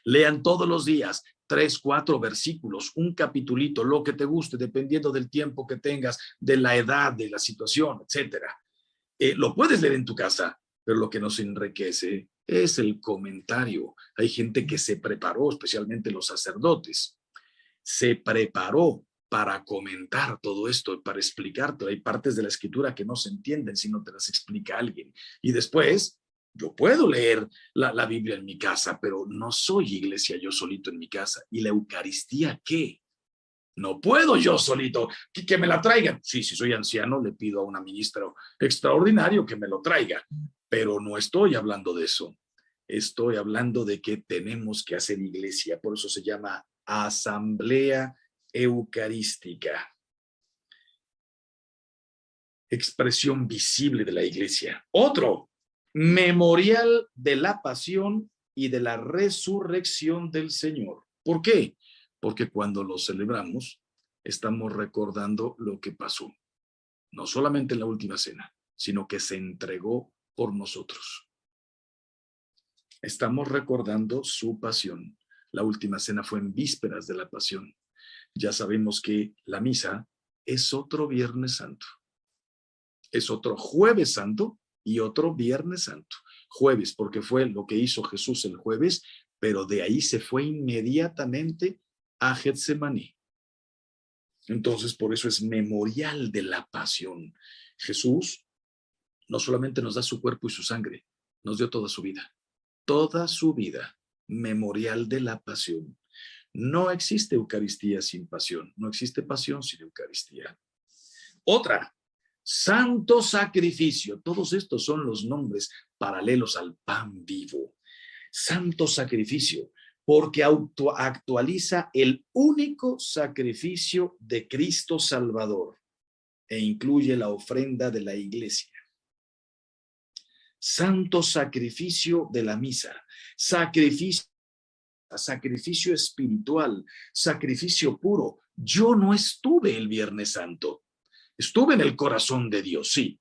Lean todos los días 3, 4 versículos, un capitulito, lo que te guste, dependiendo del tiempo que tengas, de la edad, de la situación, etcétera. Lo puedes leer en tu casa, pero lo que nos enriquece es el comentario. Hay gente que se preparó, especialmente los sacerdotes, se preparó para comentar todo esto, para explicarte. Hay partes de la escritura que no se entienden si no te las explica alguien. Y después, yo puedo leer la Biblia en mi casa, pero no soy iglesia yo solito en mi casa. ¿Y la Eucaristía qué? No puedo yo solito, que me la traigan. Sí, si soy anciano, le pido a una ministra extraordinario que me lo traiga, pero no estoy hablando de eso. Estoy hablando de que tenemos que hacer iglesia, por eso se llama asamblea eucarística. Expresión visible de la iglesia. Otro, memorial de la pasión y de la resurrección del Señor. ¿Por qué? Porque cuando lo celebramos, estamos recordando lo que pasó. No solamente en la última cena, sino que se entregó por nosotros. Estamos recordando su pasión. La última cena fue en vísperas de la pasión. Ya sabemos que la misa es otro Viernes Santo. Es otro Jueves Santo y otro Viernes Santo. Jueves, porque fue lo que hizo Jesús el jueves, pero de ahí se fue inmediatamente a Getsemaní. Entonces, por eso es memorial de la pasión. Jesús no solamente nos da su cuerpo y su sangre, nos dio toda su vida, memorial de la pasión. No existe Eucaristía sin pasión, no existe pasión sin Eucaristía. Otra, santo sacrificio. Todos estos son los nombres paralelos al pan vivo. Santo sacrificio, porque actualiza el único sacrificio de Cristo Salvador e incluye la ofrenda de la iglesia. Santo sacrificio de la misa, sacrificio espiritual, sacrificio puro. Yo no estuve el Viernes Santo, estuve en el corazón de Dios, sí,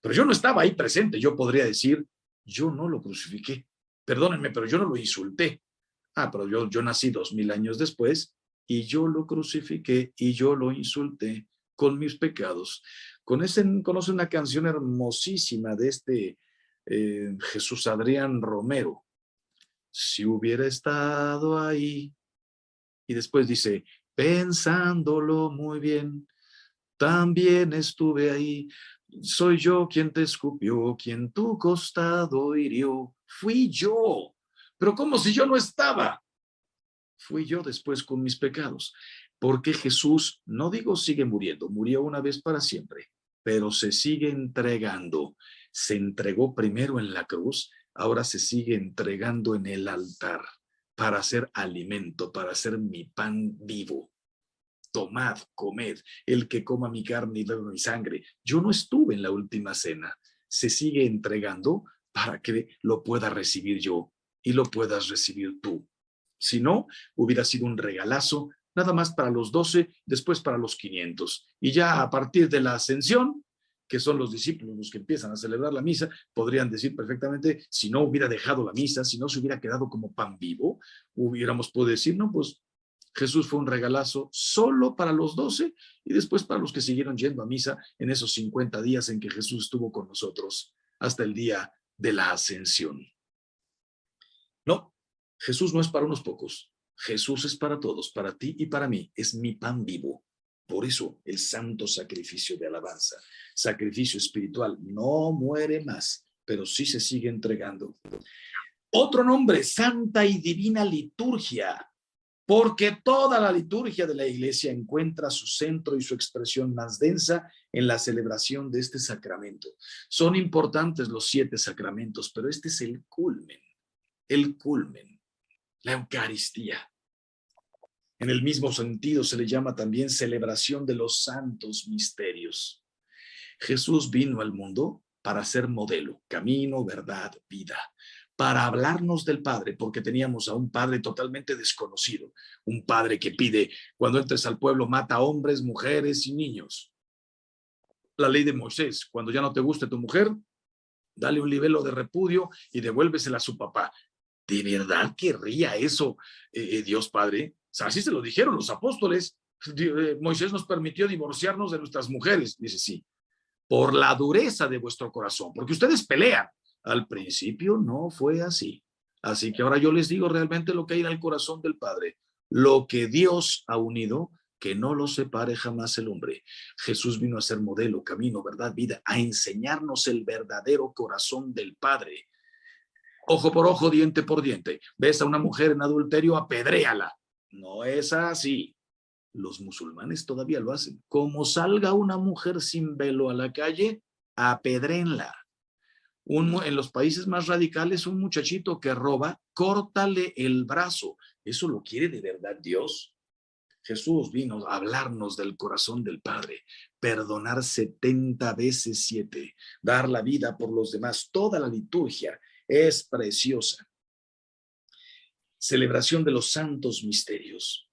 pero yo no estaba ahí presente. Yo podría decir, yo no lo crucifiqué, perdónenme, pero yo no lo insulté. Pero yo nací 2000 años después y yo lo crucifiqué y yo lo insulté con mis pecados. Conoce una canción hermosísima de este Jesús Adrián Romero. Si hubiera estado ahí. Y después dice, pensándolo muy bien, también estuve ahí. Soy yo quien te escupió, quien tu costado hirió. Fui yo. Pero como si yo no estaba. Fui yo después con mis pecados. Porque Jesús, no digo sigue muriendo, murió una vez para siempre, pero se sigue entregando. Se entregó primero en la cruz, ahora se sigue entregando en el altar para hacer alimento, para hacer mi pan vivo. Tomad, comed, el que coma mi carne y beba mi sangre. Yo no estuve en la última cena. Se sigue entregando para que lo pueda recibir yo y lo puedas recibir tú. Si no, hubiera sido un regalazo, nada más para los 12, después para los 500. Y ya a partir de la ascensión, que son los discípulos los que empiezan a celebrar la misa, podrían decir perfectamente, si no hubiera dejado la misa, si no se hubiera quedado como pan vivo, hubiéramos podido decir, no, pues Jesús fue un regalazo solo para los 12 y después para los que siguieron yendo a misa en esos 50 días en que Jesús estuvo con nosotros hasta el día de la ascensión. No, Jesús no es para unos pocos. Jesús es para todos, para ti y para mí. Es mi pan vivo. Por eso el santo sacrificio de alabanza, sacrificio espiritual, no muere más, pero sí se sigue entregando. Otro nombre, santa y divina liturgia. Porque toda la liturgia de la iglesia encuentra su centro y su expresión más densa en la celebración de este sacramento. Son importantes los 7 sacramentos, pero este es el culmen, la Eucaristía. En el mismo sentido se le llama también celebración de los santos misterios. Jesús vino al mundo para ser modelo, camino, verdad, vida, para hablarnos del Padre, porque teníamos a un Padre totalmente desconocido, un Padre que pide, cuando entres al pueblo, mata a hombres, mujeres y niños. La ley de Moisés, cuando ya no te guste tu mujer, dale un libelo de repudio y devuélvesela a su papá. ¿De verdad querría eso Dios Padre? O sea, así se lo dijeron los apóstoles. Moisés nos permitió divorciarnos de nuestras mujeres. Dice, sí, por la dureza de vuestro corazón, porque ustedes pelean. Al principio no fue así. Así que ahora yo les digo realmente lo que hay en el corazón del Padre. Lo que Dios ha unido, que no lo separe jamás el hombre. Jesús vino a ser modelo, camino, verdad, vida, a enseñarnos el verdadero corazón del Padre. Ojo por ojo, diente por diente. Ves a una mujer en adulterio, apedréala. No es así. Los musulmanes todavía lo hacen. Como salga una mujer sin velo a la calle, apedrénla. En los países más radicales, un muchachito que roba, córtale el brazo. ¿Eso lo quiere de verdad Dios? Jesús vino a hablarnos del corazón del Padre, perdonar 70 veces 7, dar la vida por los demás. Toda la liturgia es preciosa. Celebración de los santos misterios.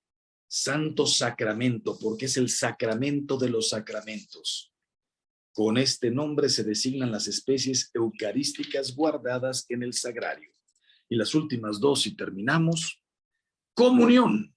Santo sacramento, porque es el sacramento de los sacramentos. Con este nombre se designan las especies eucarísticas guardadas en el sagrario. Y las últimas 2, y terminamos. Comunión,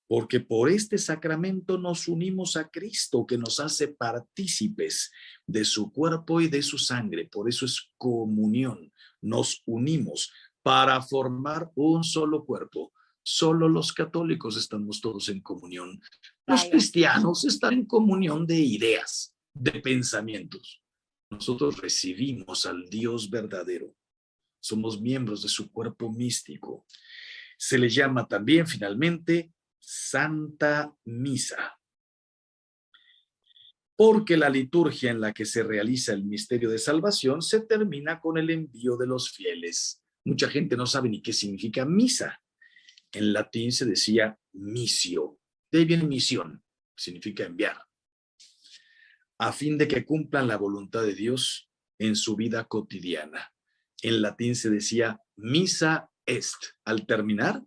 porque por este sacramento nos unimos a Cristo, que nos hace partícipes de su cuerpo y de su sangre. Por eso es comunión. Nos unimos para formar un solo cuerpo. Solo los católicos estamos todos en comunión. Los cristianos están en comunión de ideas, de pensamientos. Nosotros recibimos al Dios verdadero. Somos miembros de su cuerpo místico. Se le llama también, finalmente, Santa Misa. Porque la liturgia en la que se realiza el misterio de salvación se termina con el envío de los fieles. Mucha gente no sabe ni qué significa misa. En latín se decía missio. De ahí viene misión, significa enviar. A fin de que cumplan la voluntad de Dios en su vida cotidiana. En latín se decía misa est. Al terminar,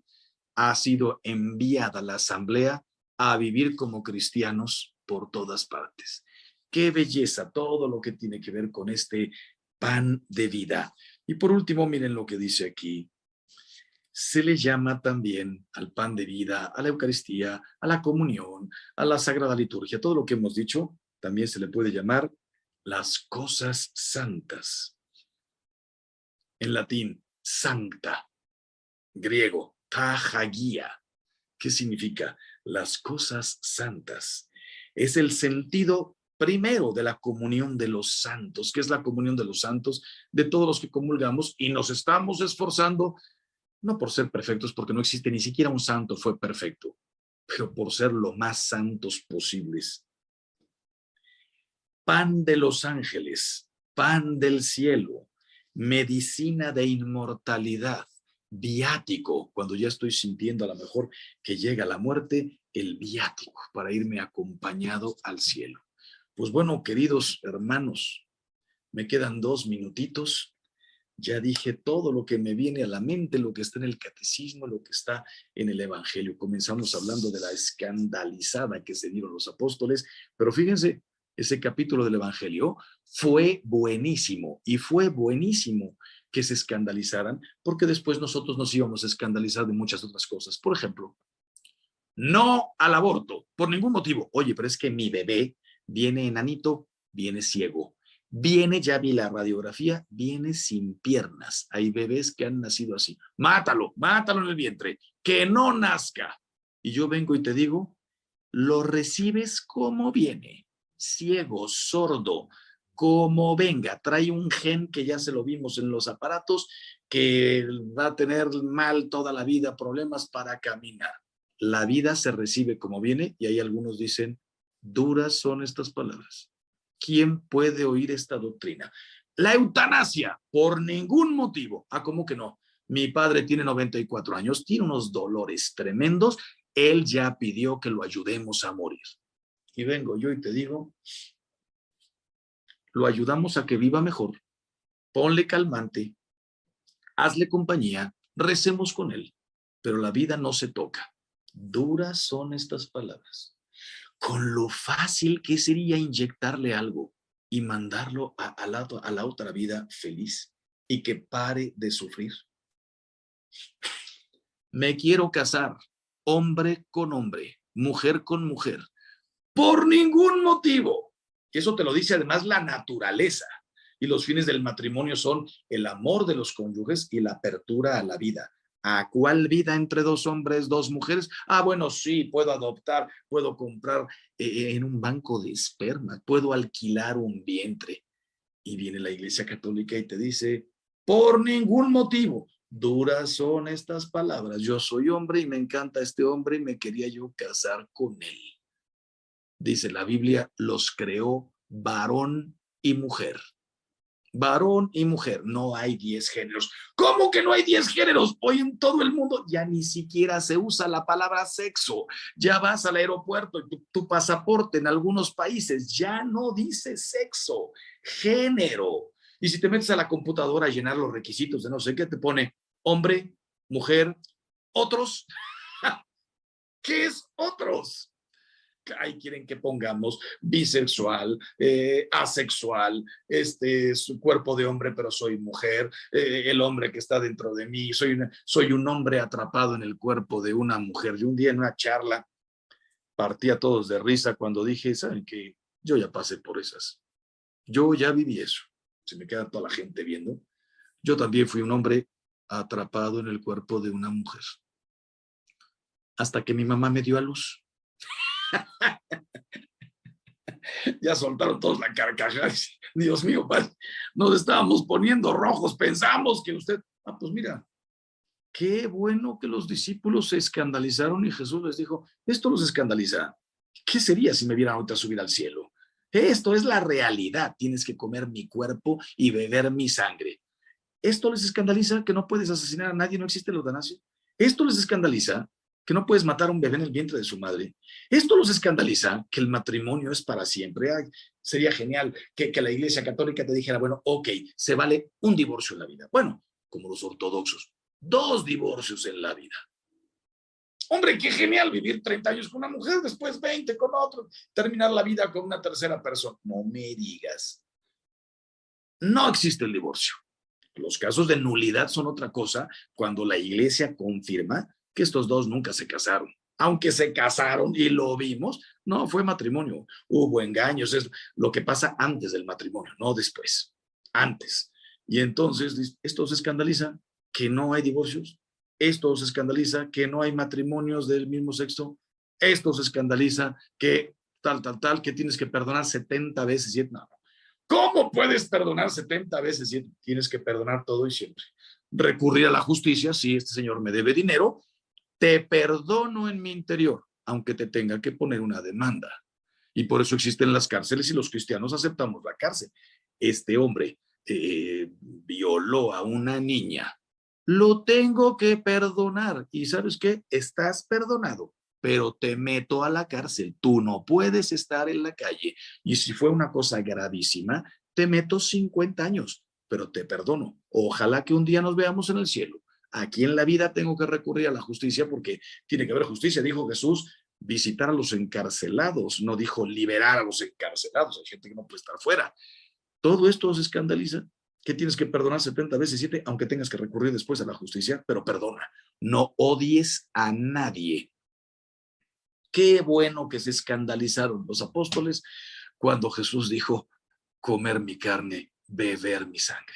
ha sido enviada la asamblea a vivir como cristianos por todas partes. Qué belleza todo lo que tiene que ver con este pan de vida. Y por último, miren lo que dice aquí. Se le llama también al pan de vida, a la Eucaristía, a la comunión, a la Sagrada Liturgia. Todo lo que hemos dicho también se le puede llamar las cosas santas. En latín, santa. Griego, tahagia. ¿Qué significa? Las cosas santas. Es el sentido primero de la comunión de los santos. ¿Qué es la comunión de los santos? De todos los que comulgamos y nos estamos esforzando, no por ser perfectos, porque no existe ni siquiera un santo fue perfecto. pero por ser lo más santos posibles. Pan de los ángeles, pan del cielo, medicina de inmortalidad, viático, cuando ya estoy sintiendo a lo mejor que llega la muerte, el viático para irme acompañado al cielo. Pues bueno, queridos hermanos, me quedan 2 minutitos. Ya dije todo lo que me viene a la mente, lo que está en el catecismo, lo que está en el evangelio. Comenzamos hablando de la escandalizada que se dieron los apóstoles, pero fíjense, ese capítulo del evangelio fue buenísimo y fue buenísimo que se escandalizaran, porque después nosotros nos íbamos a escandalizar de muchas otras cosas. Por ejemplo, no al aborto, por ningún motivo. Oye, pero es que mi bebé viene enanito, viene ciego. Viene, ya vi la radiografía, viene sin piernas. Hay bebés que han nacido así. Mátalo, mátalo en el vientre, que no nazca. Y yo vengo y te digo, lo recibes como viene, ciego, sordo, como venga. Trae un gen que ya se lo vimos en los aparatos, que va a tener mal toda la vida, problemas para caminar. La vida se recibe como viene, y ahí algunos dicen, duras son estas palabras. ¿Quién puede oír esta doctrina? La eutanasia, por ningún motivo. ¿Cómo que no? Mi padre tiene 94 años, tiene unos dolores tremendos, él ya pidió que lo ayudemos a morir. Y vengo yo y te digo, lo ayudamos a que viva mejor, ponle calmante, hazle compañía, recemos con él, pero la vida no se toca. Duras son estas palabras. Con lo fácil que sería inyectarle algo y mandarlo a la otra vida feliz y que pare de sufrir. Me quiero casar, hombre con hombre, mujer con mujer, por ningún motivo. Y eso te lo dice además la naturaleza. Y los fines del matrimonio son el amor de los cónyuges y la apertura a la vida. ¿A cuál vida entre 2 hombres, 2 mujeres? Bueno, sí, puedo adoptar, puedo comprar en un banco de esperma, puedo alquilar un vientre. Y viene la Iglesia Católica y te dice, por ningún motivo, duras son estas palabras. Yo soy hombre y me encanta este hombre y me quería yo casar con él. Dice la Biblia, los creó varón y mujer. Varón y mujer, no hay 10 géneros. ¿Cómo que no hay 10 géneros? Hoy en todo el mundo ya ni siquiera se usa la palabra sexo. Ya vas al aeropuerto y tu pasaporte en algunos países ya no dice sexo, género. Y si te metes a la computadora a llenar los requisitos de no sé qué, te pone hombre, mujer, otros. ¿Qué es otros? Ahí quieren que pongamos bisexual, asexual, su cuerpo de hombre pero soy mujer, el hombre que está dentro de mí, soy un hombre atrapado en el cuerpo de una mujer. Y un día en una charla partí a todos de risa cuando dije, ¿saben qué? Yo ya pasé por esas, yo ya viví eso. Se me queda toda la gente viendo. Yo también fui un hombre atrapado en el cuerpo de una mujer, hasta que mi mamá me dio a luz. Ya soltaron todos la carcajada. Dios mío, padre, nos estábamos poniendo rojos, pensamos que usted... pues mira, qué bueno que los discípulos se escandalizaron y Jesús les dijo, esto los escandaliza. ¿Qué sería si me vieran ahorita subir al cielo? Esto es la realidad, tienes que comer mi cuerpo y beber mi sangre. ¿Esto les escandaliza que no puedes asesinar a nadie, no existe la eutanasia? ¿Esto les escandaliza que no puedes matar a un bebé en el vientre de su madre? ¿Esto los escandaliza que el matrimonio es para siempre? Sería genial que la Iglesia Católica te dijera, bueno, ok, se vale un divorcio en la vida. Bueno, como los ortodoxos, 2 divorcios en la vida. Hombre, qué genial vivir 30 años con una mujer, después 20 con otro, terminar la vida con una tercera persona. No me digas. No existe el divorcio. Los casos de nulidad son otra cosa cuando la Iglesia confirma que estos 2 nunca se casaron. Aunque se casaron y lo vimos, no fue matrimonio, hubo engaños, es lo que pasa antes del matrimonio, no después, antes. Y entonces esto se escandaliza que no hay divorcios, esto se escandaliza que no hay matrimonios del mismo sexo, esto se escandaliza que tal, que tienes que perdonar 70 veces. No. ¿Cómo puedes perdonar 70 veces? Tienes que perdonar todo y siempre. Recurrir a la justicia, si este señor me debe dinero, te perdono en mi interior. aunque te tenga que poner una demanda. Y por eso existen las cárceles y los cristianos aceptamos la cárcel. Este hombre violó a una niña. Lo tengo que perdonar. ¿Y sabes qué? Estás perdonado, pero te meto a la cárcel. Tú no puedes estar en la calle. Y si fue una cosa gravísima, te meto 50 años, pero te perdono. Ojalá que un día nos veamos en el cielo. Aquí en la vida tengo que recurrir a la justicia porque tiene que haber justicia, dijo Jesús. Visitar a los encarcelados, no dijo liberar a los encarcelados. Hay gente que no puede estar fuera. Todo esto os escandaliza. Que tienes que perdonar 70 veces 7, aunque tengas que recurrir después a la justicia, pero perdona. No odies a nadie. Qué bueno que se escandalizaron los apóstoles cuando Jesús dijo, comer mi carne, beber mi sangre.